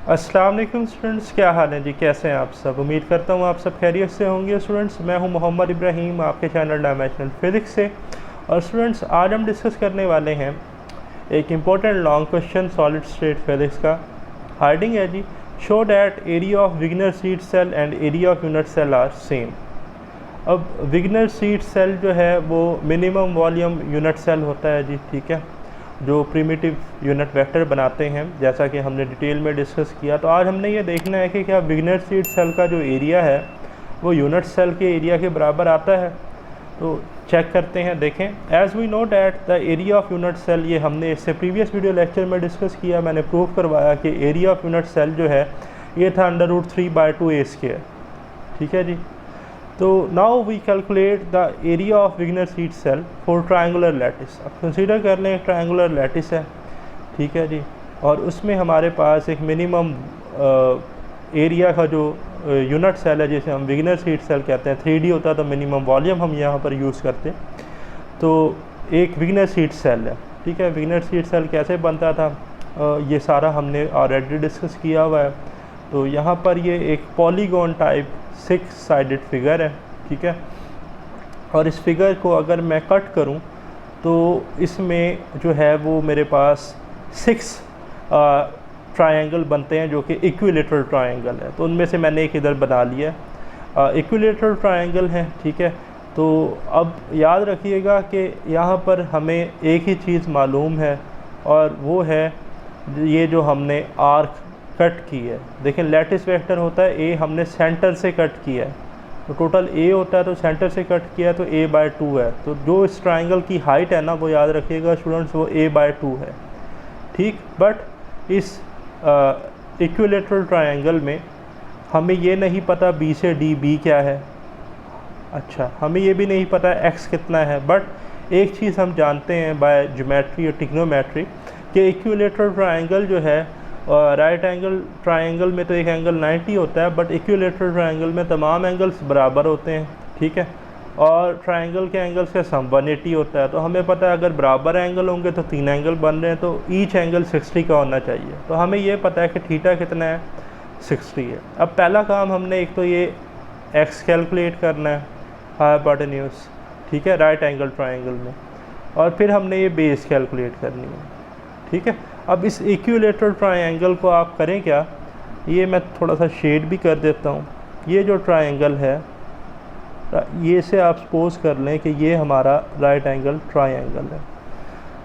अस्सलाम वालेकुम स्टूडेंट्स, क्या हाल है जी? कैसे हैं आप सब? उम्मीद करता हूँ आप सब खैरियत से होंगे। स्टूडेंट्स, मैं हूँ मोहम्मद इब्राहिम, आपके चैनल डायमेंशनल फिज़िक्स से। और स्टूडेंट्स, आज हम डिस्कस करने वाले हैं एक important long question solid state physics का। हार्डिंग है जी, show that area of Wigner Seitz cell and area of unit cell are same. अब विग्नर सीड सेल जो है वो मिनिमम वॉल्यूम यूनिट सेल होता है जी, ठीक है, जो प्रिमिटिव यूनिट वेक्टर बनाते हैं, जैसा कि हमने डिटेल में डिस्कस किया। तो आज हमने ये देखना है कि क्या विग्नर सीड सेल का जो एरिया है वो यूनिट सेल के एरिया के बराबर आता है। तो चेक करते हैं, देखें। As we know that the area of unit cell, ये हमने इससे प्रीवियस वीडियो लेक्चर में डिस्कस किया। मैंने प्रूव करवाया कि एरिया ऑफ यूनिट सेल जो है ये था √3/2a², ठीक है जी। तो now we calculate the area of Wigner Seitz cell for triangular lattice. अब कंसीडर कर लें ट्रायंगुलर लैटिस है, ठीक है जी, और उसमें हमारे पास एक मिनिमम एरिया का जो यूनिट सेल है, जिसे हम विग्नर सीड सेल कहते हैं, 3D होता है तो मिनिमम वॉल्यूम हम यहाँ पर यूज़ करते। तो एक विग्नर सीड सेल है, ठीक है। विग्नर सीड सेल कैसे बनता था ये सारा हमने ऑलरेडी डिस्कस किया हुआ है। तो यहाँ पर ये एक पॉलीगॉन टाइप 6 साइडेड फिगर है, ठीक है। और इस फिगर को अगर मैं कट करूं तो इसमें जो है वो मेरे पास 6 ट्रायंगल बनते हैं जो कि इक्विलेटरल ट्रायंगल है। तो उनमें से मैंने एक इधर बना लिया, इक्विलेटरल ट्रायंगल है, ठीक है। तो अब याद रखिएगा कि यहाँ पर हमें एक ही चीज़ मालूम है, और वो है ये जो हमने आर्क कट की है। देखें, लैटिस वेक्टर होता है ए, हमने सेंटर से कट किया है, तो टोटल ए होता है, तो सेंटर से कट किया तो a/2 है। तो जो इस ट्रायंगल की हाइट है ना, वो याद रखिएगा स्टूडेंट्स, वो a/2 है, ठीक। बट इस इक्विलेटरल ट्रायंगल में हमें ये नहीं पता b से d b क्या है। अच्छा, हमें ये भी नहीं पता x कितना है। बट एक चीज़ हम जानते हैं बाय ज्योमेट्री और ट्रिग्नोमेट्री कि इक्विलेटरल ट्रायंगल जो है, राइट एंगल ट्रायंगल में तो एक एंगल 90 होता है, बट इक्विलेटरल ट्रायंगल में तमाम एंगल्स बराबर होते हैं, ठीक है। और ट्रायंगल के एंगल्स का सम 180 होता है। तो हमें पता है अगर बराबर एंगल होंगे तो 3 एंगल बन रहे हैं, तो ईच एंगल 60 का होना चाहिए। तो हमें ये पता है कि थीटा कितना है, 60 है। अब पहला काम हमने एक तो ये एक्स कैलकुलेट करना है, हाइपोटेन्यूज, ठीक है, राइट एंगल ट्रायंगल में, और फिर हमने ये बेस कैलकुलेट करनी है, ठीक है। अब इस इक्विलेटरल ट्रायंगल को आप करें क्या, ये मैं थोड़ा सा शेड भी कर देता हूँ। ये जो ट्रायंगल है, ये से आप सपोज कर लें कि ये हमारा राइट एंगल ट्रायंगल है।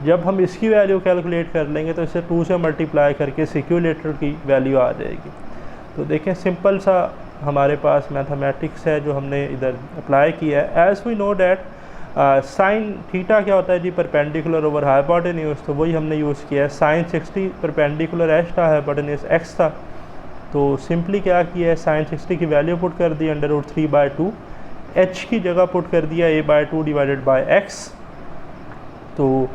जब हम इसकी वैल्यू कैलकुलेट कर लेंगे तो इसे 2 से मल्टीप्लाई करके इस इक्विलेटरल की वैल्यू आ जाएगी। तो देखें, सिंपल सा हमारे पास मैथमेटिक्स है जो हमने इधर अप्लाई किया है। As we know that sine theta क्या होता है जी, परपेंडिकुलर ओवर हाइपोटेन्यूज, तो वही हमने यूज़ किया है। साइन 60 परपेंडिकुलर एच था, हाइपोटेन्यूज एक्स था। तो सिंपली क्या किया है, साइन 60 की वैल्यू पुट कर दी √3/2, एच की जगह पुट कर दिया a/2 डिवाइडेड बाय एक्स। तो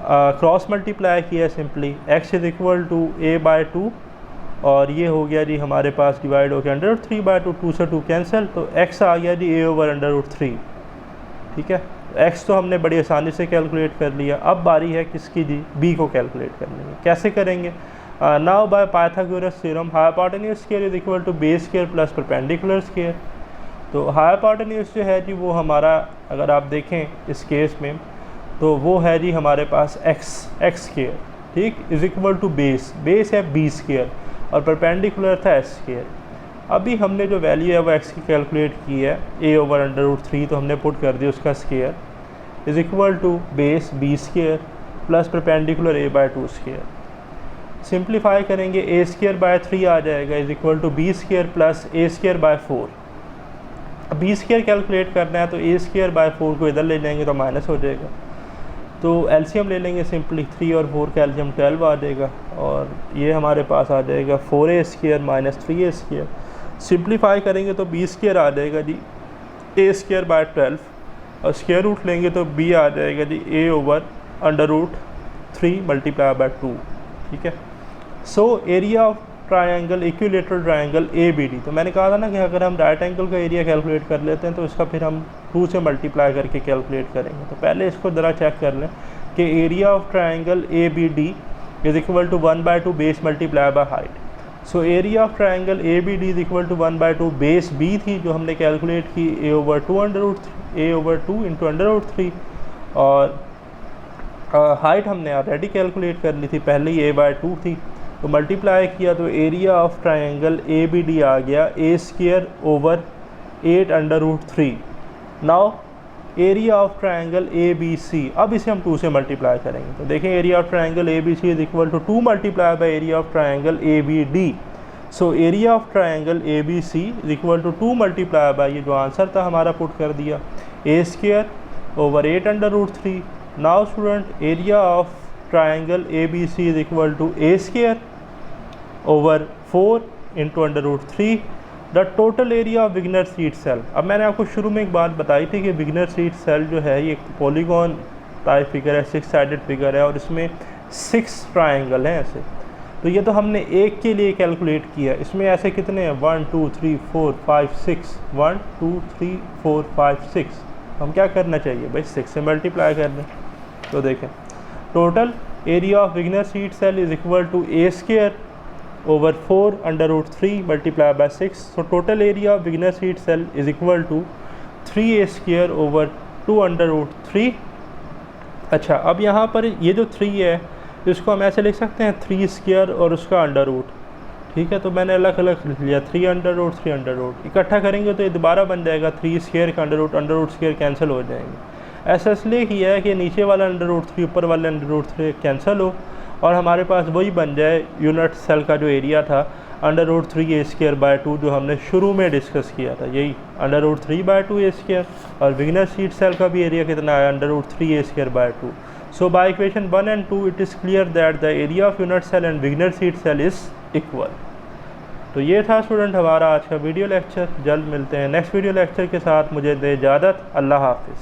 क्रॉस मल्टीप्लाई किया simply, x is equal to a/2, और ये हो गया जी हमारे पास डिवाइड हो गया √3/2, 2 से 2 कैंसिल, तो x आ गया जी a/√3, ठीक है। x तो हमने बड़ी आसानी से कैलकुलेट कर लिया। अब बारी है किसकी जी, b को कैलकुलेट करने की। कैसे करेंगे? Now by Pythagoras theorem, hypotenuse square is equal to base square plus perpendicular square. तो हाइपोटेन्यूज जो है जी वो हमारा, अगर आप देखें इस केस में, तो वो है जी हमारे पास x स्क्वायर, ठीक, इज इक्वल टू बेस है b स्क्वायर, और परपेंडिकुलर था s स्क्वायर। अभी हमने जो वैल्यू है वो x की कैलकुलेट की है a/√3, तो हमने पुट कर दिया उसका square is equal to base b square plus perpendicular a/2 square. Simplify करेंगे, a²/3 आ जाएगा is equal to b square plus a²/4। अब b स्क्वायर कैलकुलेट करना है तो a²/4 को इधर ले जाएंगे तो माइनस हो जाएगा। तो एलसीएम ले लेंगे सिंपली, 3 और 4 का एलसीएम 12 आ जाएगा, और ये हमारे पास आ जाएगा 4a² माइनस 3a²। सिंप्लीफाई करेंगे तो b² आ जाएगा जी a²/12, और स्क्वायर रूट लेंगे तो b आ जाएगा जी a/√3 मल्टीप्लाई बाय 2, ठीक है। सो area of triangle, equilateral triangle ABD, तो मैंने कहा था ना कि अगर हम राइट एंगल का एरिया कैलकुलेट कर लेते हैं तो इसका फिर हम 2 से मल्टीप्लाई करके कैलकुलेट करेंगे। तो पहले इसको ज़रा चेक कर लें कि area of triangle ABD is equal to 1/2 base multiply by height. So area of triangle A B D is equal to 1/2 base b थी जो हमने कैलकुलेट की a/2 इंटू √3 और हाइट हमने ऑलरेडी कैलकुलेट कर ली थी, पहले ही a/2 थी, तो मल्टीप्लाई किया तो area of triangle A B D आ गया a² over 8/√3। Now area of triangle A B C, अब इसे हम 2 से मल्टीप्लाई करेंगे तो देखें area of triangle A B C is equal to 2 multiply by area of triangle A B D. So area of triangle A B C is equal to 2 multiply by, ये जो answer था हमारा put कर दिया, a² over 8/√3। Now student area of triangle A B C is equal to a² over 4 into √3 the total area of Wigner Seitz cell. अब मैंने आपको शुरू में एक बात बताई थी कि बिगिनर सीड सेल जो है ये एक पॉलीगॉन टाइप फिगर है, 6 साइडेड फिगर है और इसमें 6 ट्राइंगल हैं ऐसे। तो ये तो हमने एक के लिए कैलकुलेट किया, इसमें ऐसे कितने हैं 1 2 3 4 5 6, 1 2 3 4 5 6। हम क्या करना चाहिए भाई 6 से मल्टीप्लाई कर दें। तो देखें total area of Wigner Seitz cell is equal to a² over 4/√3 multiplied by 6, so total area of beginner seed cell is equal to 3a² over 2/√3। अच्छा, अब यहाँ पर ये जो 3 है इसको हम ऐसे लिख सकते हैं 3² और उसका अंडर रूट, ठीक है। तो मैंने अलग अलग लिख लिया 3/√3 इकट्ठा करेंगे तो ये दोबारा बन जाएगा 3² का अंडर रूट कैंसिल हो जाएंगे। ऐसा इसलिए किया है कि नीचे वाला अंडर√3 ऊपर वाले अंडर√3 कैंसिल हो और हमारे पास वही बन जाए यूनिट सेल का जो एरिया था √3a² जो हमने शुरू में डिस्कस किया था, यही √3/2a²। और बिगिनर सीड सेल का भी एरिया कितना है √3a²/2। So by equation 1 and 2 it is clear that the area of unit cell and Wigner Seitz cell is equal. तो ये था स्टूडेंट हमारा आज का वीडियो लेक्चर। जल्द मिलते हैं नेक्स्ट वीडियो लेक्चर के साथ। मुझे दे इजाज़त। अल्लाह हाफिज़।